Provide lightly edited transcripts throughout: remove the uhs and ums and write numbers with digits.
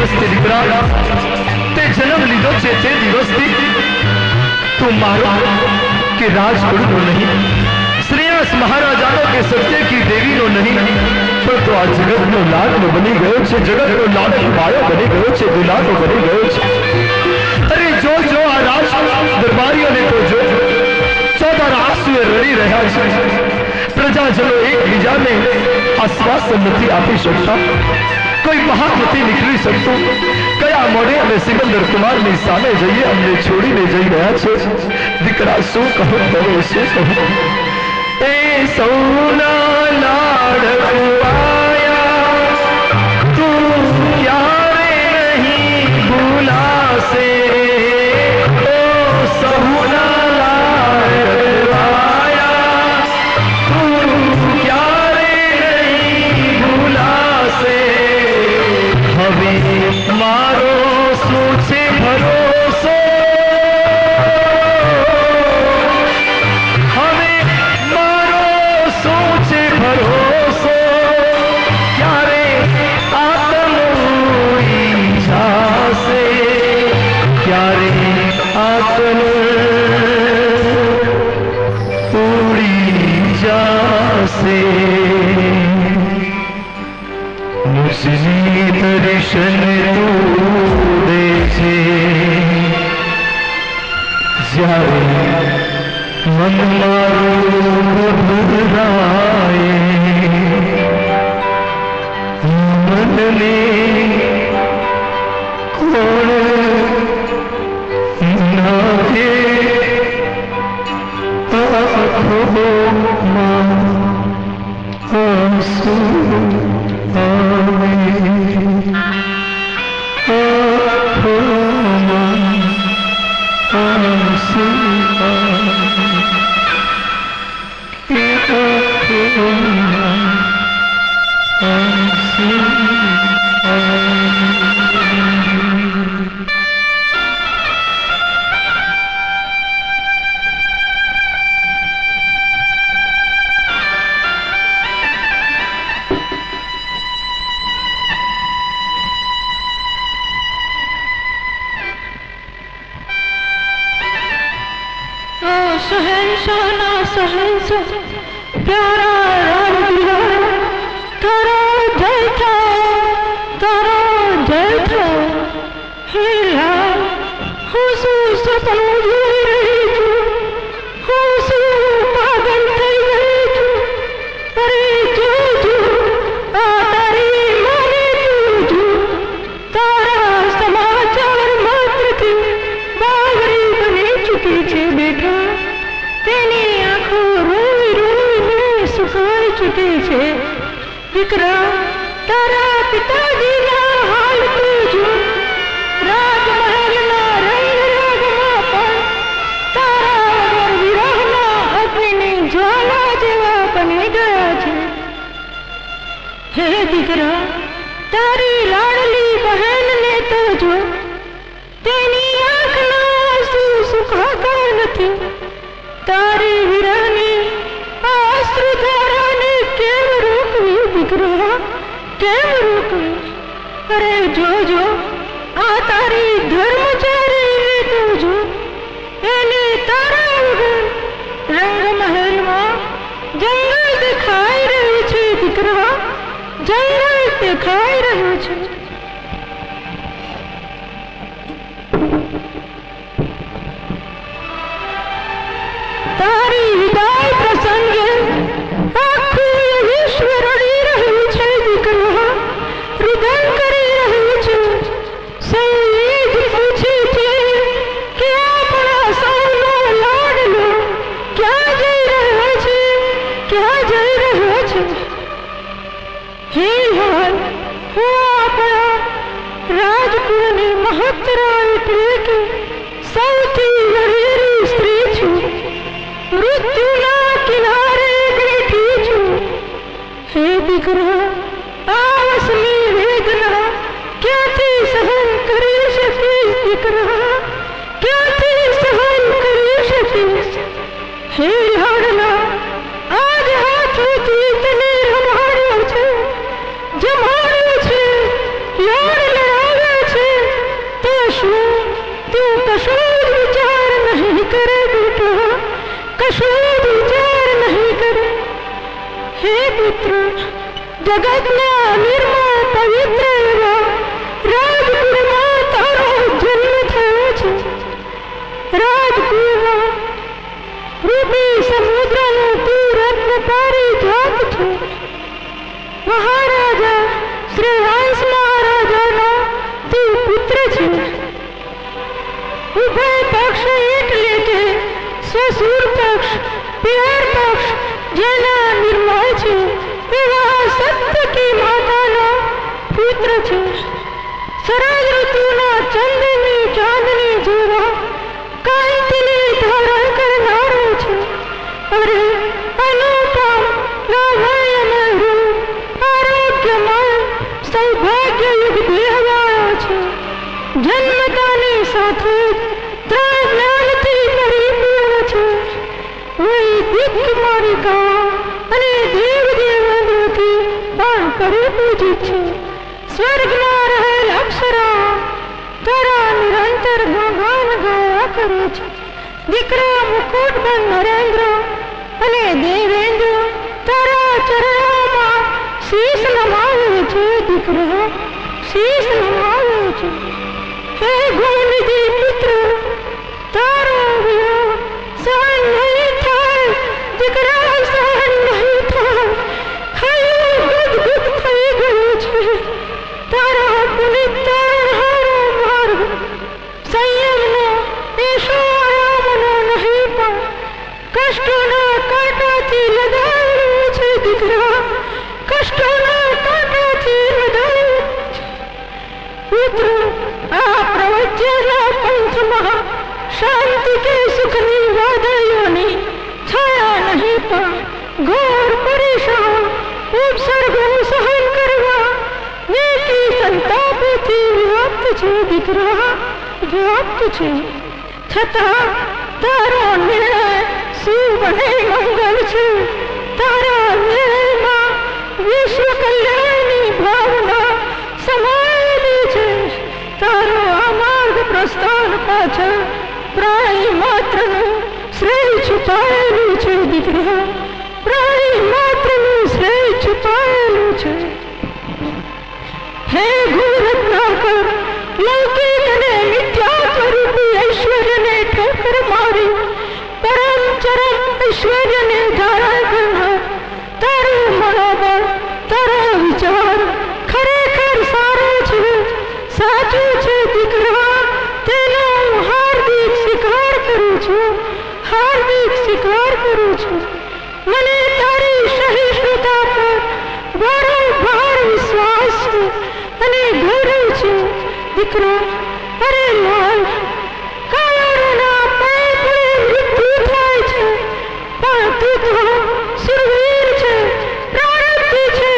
દિવસથી દીકરા તે જન્મ લીધો છે તે દિવસથી તું મારો કે રાજગુરુનો નહીં, શ્રેયસ મહારાજાનો કે સત્ય કી દેવીનો નહીં, પણ તો આ જગતનો લાડલો બની ગયો છે, જગતનો લાડક માયો બની ગયો છે, દુલારો બની ગયો છે। અરે જો જો આ રાજ દરબારીઓને તો જો ચોધાર આંસુએ રડી રહ્યા છે। પ્રજાજનો એકબીજાને આશ્વાસન નથી આપી શકતા, કોઈ બહાર નથી નીકળી શકતું। કયા મોડે અમે સિકંદર કુમારની સામે જઈએ, અમને છોડીને જઈ રહ્યા છે। દીકરા શું કહું તમે, શું કહું? એ સૌના લાડકવાયા તું ક્યારે નહીં ભૂલાશે, ઓ સૌના લાડકવાયા તું ક્યારે નહીં ભૂલાશે। હવે મારો શું છે ભરોસો, હવે મારો શું છે ભરોસો, ક્યારે આત્મ ઉડી જાશે, ક્યારે આત્મ ઉડી જાશે। મુझे दर्शन तू दे छे, જ્યારે મન મારું ઘબરાય, મનને કોણ નાખે આંખોમાં આંસુ प्यारा राम तारा जय था, तारा जय था। हे राम હું શું સપનું જોઈ રહી છું, હું શું પાગલ થઈ ગઈ છું। અરે જોજો આ તારી માને જોજો, તારા સમાચાર માત્રથી બાવરી બની ચૂકી છે બેટા। તેની આંખો રોઈ રોઈને સુકાઈ ચૂકી છે। દીકરા તારા પિતાજીના હાલ તો જો, રાજમહેલના રંગરાગમાં પણ તારા વગર વિરહના અગ્નિની જ્વાલા જેવા બની ગયા છે। હે દીકરા તારી લાડલી બહેનને તો જો, તેની આંખના આંસુ સુકાતા નથી। તારી વીરાની આશ્રુધારાને કેમ રોકવી દીકરા, કેમ રોકવી? અરે જોજો આ તારી ધર્મચારીને તો જો, એને તારા વગર રંગમહેલમાં જંગલ દેખાઈ રહ્યું છે દીકરા, જંગલ દેખાઈ રહ્યું છે। તારી વિદાય પ્રસંગે આખું વિશ્વ રડી રહ્યું છે દીકરા, રુદન કરી રહ્યું છે। સૌ એ જ પૂછે છે કે આપણા સૌનો લાડલો ક્યાં જઈ રહ્યો છે, ક્યાં જઈ રહ્યો છે। હે હાલ હું આપણા રાજકુળની મહત્તરા એટલે કે સૌથી વડેરી સ્ત્રી છું, મૃત્યુના કિનારે બેઠી છું। હે દીકરા આવસની વેદના ક્યાંથી સહન કરી શકીશ દીકરા, ક્યાંથી સહન કરી શકીશ। હે લાડલા આજ હાથોથી તને રમાડ્યો છે, જમાડ્યો છે, લાડ લડાવ્યા હે પુત્ર, જગતના નિર્મળ પવિત્ર એવા રાજકુળમાં તારો જન્મ થયો છે. રાજકુળમાં રૂપી સમુદ્રનો તું રત્ન પારિજાત છે. મહારાજા શ્રી હંસ મહારાજાનો તું પુત્ર છે. ઉભય પક્ષ એટલે કે સસુર પક્ષ, પિયર પક્ષ જેના નિર્મળ છે એવા સત્યકી માતાનો પુત્ર છે. શરદ ઋતુના ચંદ્રની ચાંદની જેવા કાંતિને ધારણ કરનારો છે. અરે અનુપમ લાવણ્યમય રૂપ, આરોગ્યમય સૌભાગ્યયુગ દેહવાળો છે. જન્મતાની સાથે ત્રણ જ્ઞાનથી પરિપૂર્ણ છે. વૈદિક મારિકા અને દેવ દેવેન્દ્રથી પણ પરિપૂજિત છે. સ્વર્ગમાં રહેલ અપ્સરા તારા નિરંતર ગુણગાન ગાયા કરે છે. દીકરા મુકુટબંધ નરેન્દ્ર અને દેવેન્દ્ર તારા ચરણોમાં શીશ નમાવે છે. દીકરા શીશ નમાવે છે. હે ગુણનિધિ પુત્ર, તારો વિયોગ સહન નહીં થાય. દીકરા સહન નહીં થાય. હૈયું ગુદગુદ થઈ ગયું છે. તારા પુનિત તારણહારો માર્ગ સંયમનો એશો આરામનો નહીં પણ કષ્ટોના કાંટાથી લદાયેલો છે. દીકરા કષ્ટોના કાંટાથી લદાયેલો છે. પુત્ર, આ પ્રવચ્યના પંથમાં શાંતિ કે સુખની વાદળીઓની છાયા નહીં પણ ઘોર પરેશાન ઉપસર્ગો સહન કરવા નેકી સંતાપોથી વ્યાપ્ત છે. દીકરા વ્યાપ્ત છે. છતાં તારો નિર્ણય શુભ અને મંગલ છે. તારા નિર્ણયમાં વિશ્વ કલ્યાણની ભાવના સમાયેલી છે. તારો આ માર્ગ પ્રસ્થાન પાછળ પ્રાણી માત્રનું શ્રેય છુપાયેલું છે. દીકરા પ્રાણી માત્રનું શ્રેય છુપાયેલું છે. હે ગુરત્નાકર, લૌકિક અને મિથ્યાત્વ રૂપી ઐશ્વર્યને ઠોકર મારી પરમ ચરમ ઐશ્વર્યને ધારણ કરનાર તારું મનોબળ, તારો વિચાર ખરેખર સારો છે, સાચું છે. દીકરા તેનો હું હાર્દિક સ્વીકાર કરું છું. હાર્દિક સ્વીકાર કરું છું. મને તારી સહિષ્ણુતા પર વારંવાર વિશ્વાસ છે અને ગૌરવ છે. દીકરો, અરે લાલ, કાયરોના પાપે મૃત્યુ થાય છે પણ તું તો સુરવીર છે, પ્રારબ્ધી છે,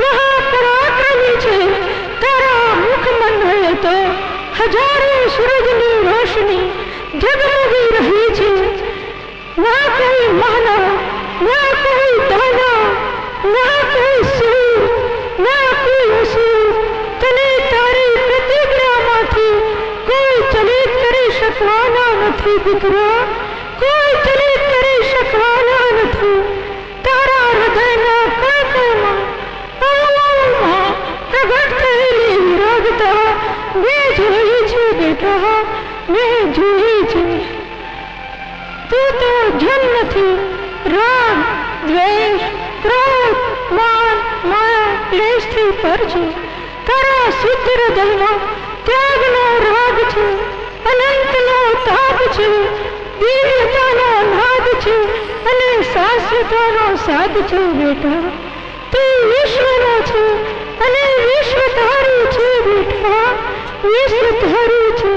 મહાપરાક્રમી છે. તારા મુખ મંડળે તો હજારો સૂરજની રોશની ઝગમગી રહી છે. ના કોઈ માનવ, ના કોઈ દાનવ, ના કોઈ સૂર, ના કોઈ અસુર તને તારી પ્રતિજ્ઞામાંથી કોઈ ચલિત કરી શકવાના નથી. દીકરા કોઈ ચલિત કરી શકવાના નથી. તારા હૃદયના કણકણમાં અણુઓમાં પ્રગટ થયેલી વિરાગતા મેં જોઈ છે. બેટા મેં જોઈ છે. તું તો જન્મથી રાગ, દ્વેષ, ક્રોધ, માન, માયા, ક્લેશથી પર છે. તારા શુદ્ધ હૃદયમાં ત્યાગનો રાગ છે, અનંતનો તાપ છે, દિવ્યતાનો નાદ છે અને શાશ્વતતાનો સાદ છે. બેટા તું વિશ્વનો છે અને વિશ્વ તારું છે. બેટા વિશ્વ તારું છે.